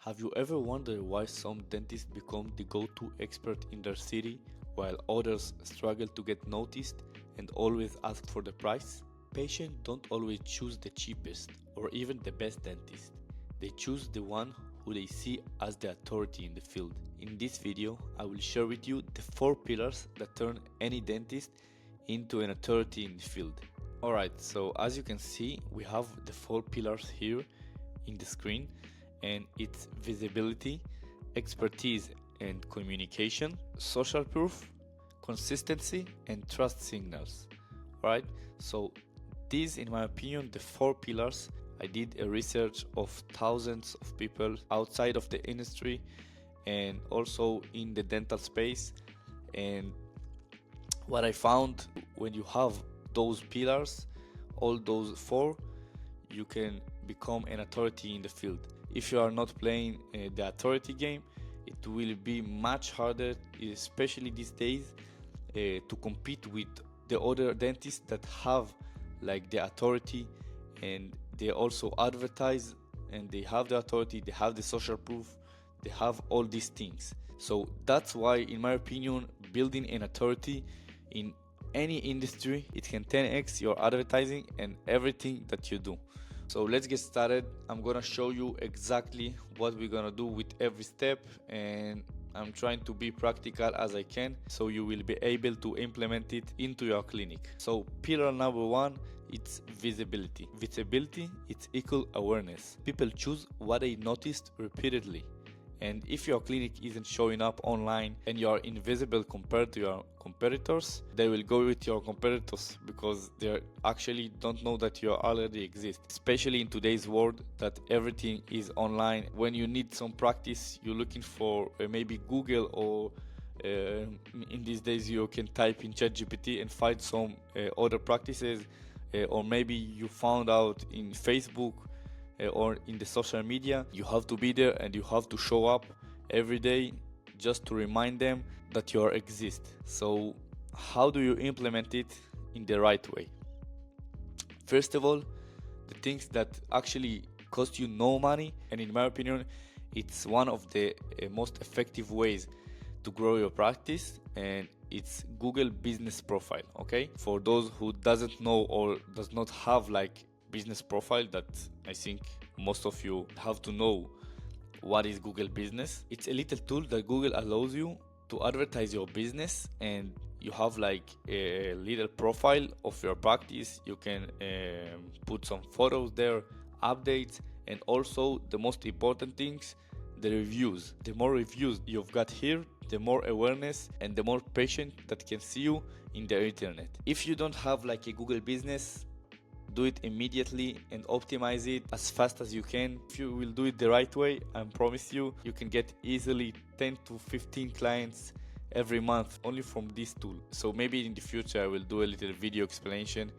Have you ever wondered why some dentists become the go-to expert in their city while others struggle to get noticed and always ask for the price? Patients don't always choose the cheapest or even the best dentist. They choose the one who they see as the authority in the field. In this video, I will share with you the 4 pillars that turn any dentist into an authority in the field. Alright, so as you can see, we have the 4 pillars here in the screen, and it's visibility, expertise and communication, social proof, consistency and trust signals. Alright, so these, in my opinion, the 4 pillars. I did a research of thousands of people outside of the industry and also in the dental space, and what I found, when you have those pillars, all those 4, you can become an authority in the field. If you are not playing the authority game, it will be much harder, especially these days, to compete with the other dentists that have like the authority, and they also advertise, and they have the authority, they have the social proof, they have all these things. So that's why, in my opinion, building an authority in any industry, it can 10x your advertising and everything that you do. So let's get started. I'm gonna show you exactly what we're gonna do with every step, and I'm trying to be practical as I can so you will be able to implement it into your clinic. So pillar number 1, it's visibility. Visibility, it's equal awareness. People choose what they noticed repeatedly. And if your clinic isn't showing up online and you are invisible compared to your competitors, they will go with your competitors because they actually don't know that you already exist. Especially in today's world that everything is online. When you need some practice, you're looking for maybe Google, or in these days you can type in ChatGPT and find some other practices, or maybe you found out in Facebook or in the social media. You have to be there and you have to show up every day just to remind them that you exist. So how do you implement it in the right way? First of all, the things that actually cost you no money, and in my opinion it's one of the most effective ways to grow your practice, and it's Google business profile. Okay, for those who doesn't know or does not have like business profile, that I think most of you have to know what is Google business. It's a little tool that Google allows you to advertise your business, and you have like a little profile of your practice. You can put some photos there, updates, and also the most important things, the reviews. The more reviews you've got here, the more awareness and the more patient that can see you in the internet. If you don't have like a Google business, do it immediately and optimize it as fast as you can. If you will do it the right way, I promise you, you can get easily 10 to 15 clients every month only from this tool. So maybe in the future I will do a little video explanation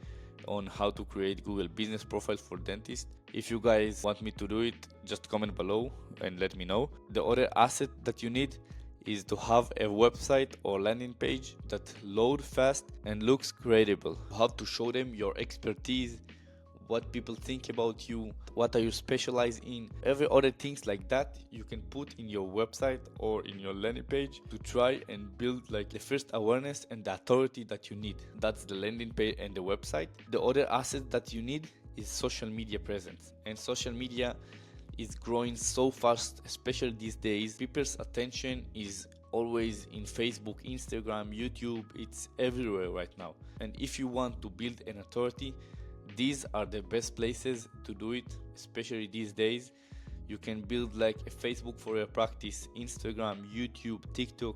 on how to create Google business profile for dentists. If you guys want me to do it, just comment below and let me know. The other asset that you need is to have a website or landing page that load fast and looks credible. You have to show them your expertise, what people think about you, what are you specialized in. Every other things like that you can put in your website or in your landing page to try and build like the first awareness and the authority that you need. That's the landing page and the website. The other asset that you need is social media presence, and social media is growing so fast, especially these days. People's attention is always in Facebook, Instagram, YouTube. It's everywhere right now. And if you want to build an authority, these are the best places to do it, especially these days. You can build like a Facebook for your practice, Instagram, YouTube, TikTok.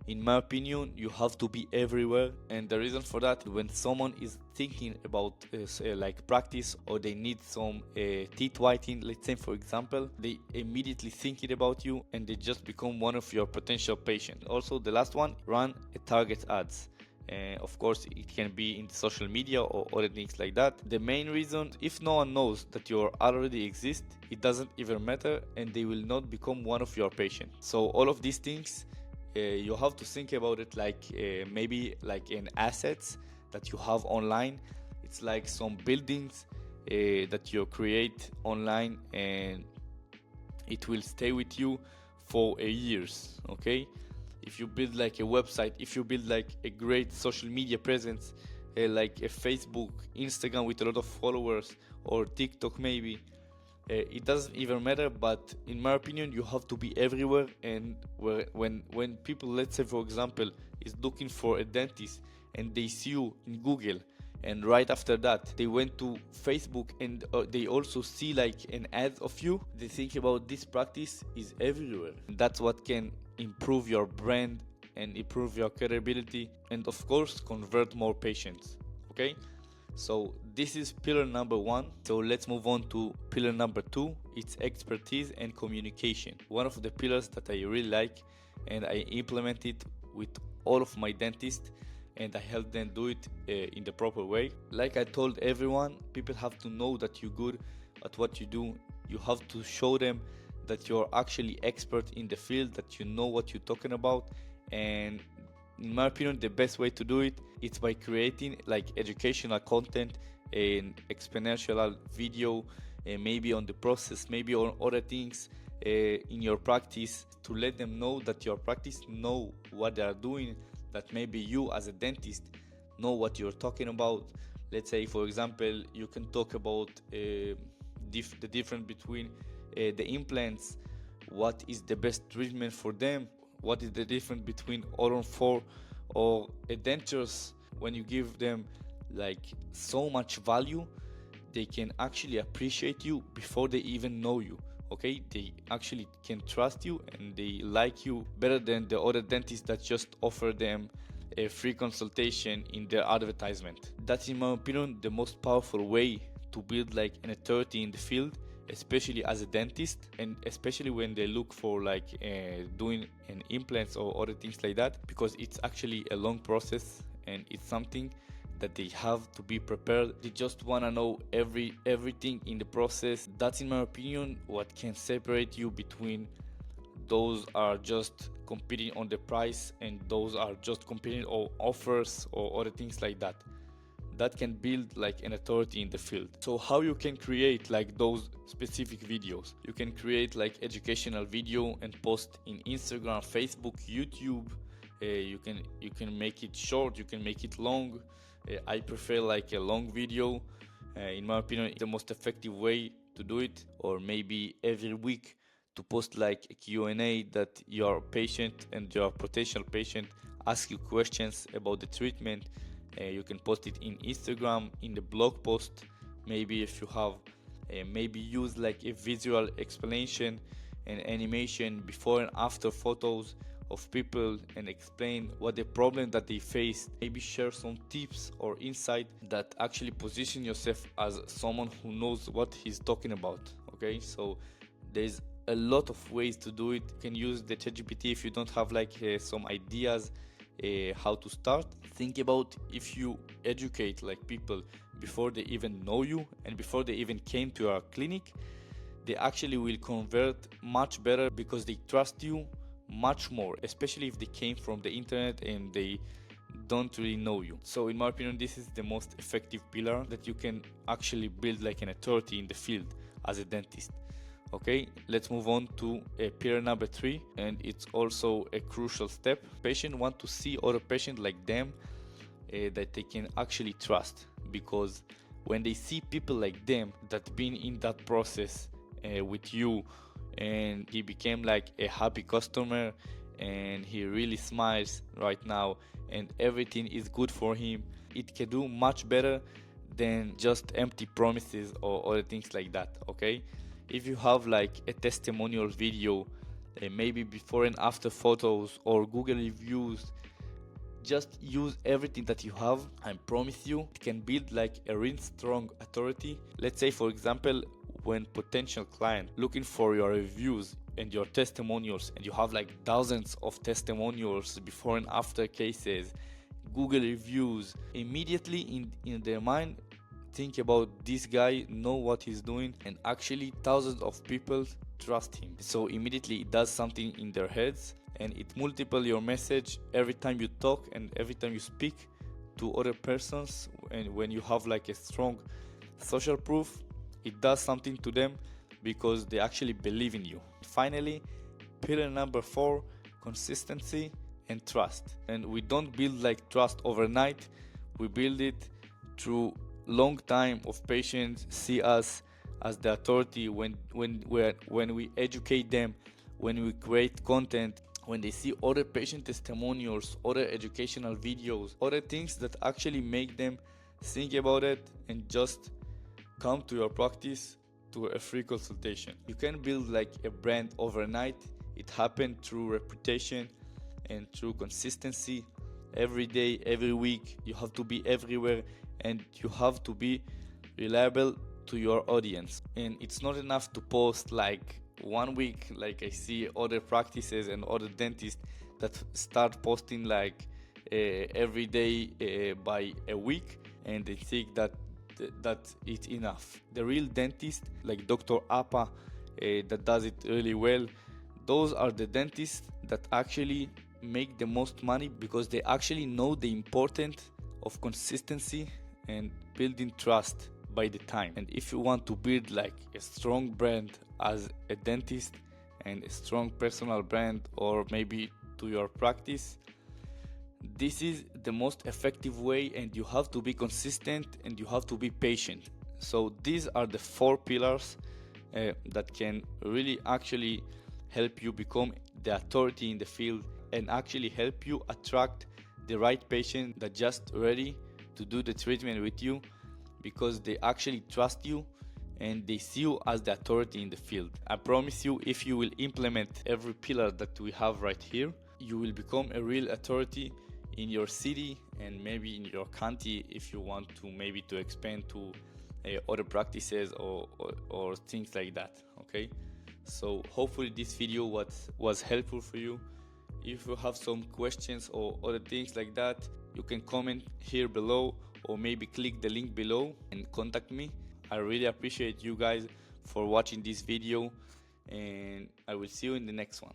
In my opinion, you have to be everywhere, and the reason for that, when someone is thinking about like practice, or they need some teeth whitening, let's say for example, they immediately thinking about you and they just become one of your potential patients. Also, the last one, run a target ads. Of course, it can be in social media or other things like that. The main reason, if no one knows that you already exist, it doesn't even matter, and they will not become one of your patients. So all of these things, you have to think about it like maybe like in assets that you have online. It's like some buildings that you create online, and it will stay with you for years. Okay, if you build like a website, if you build like a great social media presence, like a Facebook, Instagram with a lot of followers, or TikTok maybe, it doesn't even matter. But in my opinion, you have to be everywhere. And when people, let's say for example, is looking for a dentist and they see you in Google, and right after that they went to Facebook and they also see like an ad of you, they think about this practice is everywhere. And that's what can improve your brand and improve your credibility, and of course convert more patients. Okay, so this is pillar number one. So let's move on to pillar number two. It's expertise and communication. One of the pillars that I really like, and I implement it with all of my dentists, and I help them do it in the proper way. Like I told everyone, people have to know that you're good at what you do. You have to show them that you're actually expert in the field, that you know what you're talking about. And in my opinion, the best way to do it is by creating like educational content and exponential video, maybe on the process, maybe on other things in your practice, to let them know that your practice know what they are doing, that maybe you as a dentist know what you're talking about. Let's say for example, you can talk about the difference between the implants, what is the best treatment for them, what is the difference between all on four or dentures. When you give them like so much value, they can actually appreciate you before they even know you. Okay, they actually can trust you and they like you better than the other dentists that just offer them a free consultation in their advertisement. That's in my opinion the most powerful way to build like an authority in the field, especially as a dentist, and especially when they look for like doing an implants or other things like that, because it's actually a long process and it's something that they have to be prepared. They just want to know everything in the process. That's in my opinion what can separate you between those are just competing on the price and those are just competing on offers or other things like that. That can build like an authority in the field. So how you can create like those specific videos? You can create like educational video and post in Instagram, Facebook, YouTube. You can make it short, you can make it long. I prefer like a long video. In my opinion, it's the most effective way to do it. Or maybe every week to post like a Q&A that your patient and your potential patient ask you questions about the treatment. You can post it in Instagram, in the blog post. Maybe if you have, maybe use like a visual explanation and animation before and after photos of people and explain what the problem that they face. Maybe share some tips or insight that actually position yourself as someone who knows what he's talking about. Okay, so there's a lot of ways to do it. You can use the ChatGPT if you don't have like some ideas how to start. Think about if you educate like people before they even know you and before they even came to our clinic, they actually will convert much better because they trust you much more, especially if they came from the internet and they don't really know you. So in my opinion, this is the most effective pillar that you can actually build like an authority in the field as a dentist. Okay, let's move on to pillar number three, and it's also a crucial step. Patients want to see other patients like them that they can actually trust, because when they see people like them that been in that process with you, and he became like a happy customer and he really smiles right now and everything is good for him, it can do much better than just empty promises or other things like that. Okay, if you have like a testimonial video, maybe before and after photos or Google reviews, just use everything that you have. I promise you it can build like a really strong authority. Let's say for example, when potential client looking for your reviews and your testimonials, and you have like thousands of testimonials before and after cases, Google reviews, immediately in their mind think about this guy know what he's doing, and actually thousands of people trust him. So immediately it does something in their heads, and it multiple your message every time you talk and every time you speak to other persons. And when you have like a strong social proof, it does something to them because they actually believe in you. Finally, pillar number 4, consistency and trust. And we don't build like trust overnight, we build it through long time of patients see us as the authority when we educate them, when we create content, when they see other patient testimonials, other educational videos, other things that actually make them think about it and just come to your practice to a free consultation. You can build like a brand overnight. It happened through reputation and through consistency. Every day, every week, you have to be everywhere and you have to be reliable to your audience. And it's not enough to post like 1 week, like I see other practices and other dentists that start posting like every day by a week, and they think that it's enough. The real dentist, like Dr. Appa, that does it really well, those are the dentists that actually make the most money because they actually know the importance of consistency and building trust by the time. And if you want to build like a strong brand as a dentist and a strong personal brand, or maybe to your practice, this is the most effective way, and you have to be consistent and you have to be patient. So these are the 4 pillars that can really actually help you become the authority in the field and actually help you attract the right patient that just ready to do the treatment with you because they actually trust you and they see you as the authority in the field. I promise you, if you will implement every pillar that we have right here, you will become a real authority in your city and maybe in your county if you want to maybe to expand to other practices or things like that. Okay, so hopefully this video was helpful for you. If you have some questions or other things like that, you can comment here below or maybe click the link below and contact me. I really appreciate you guys for watching this video, and I will see you in the next one.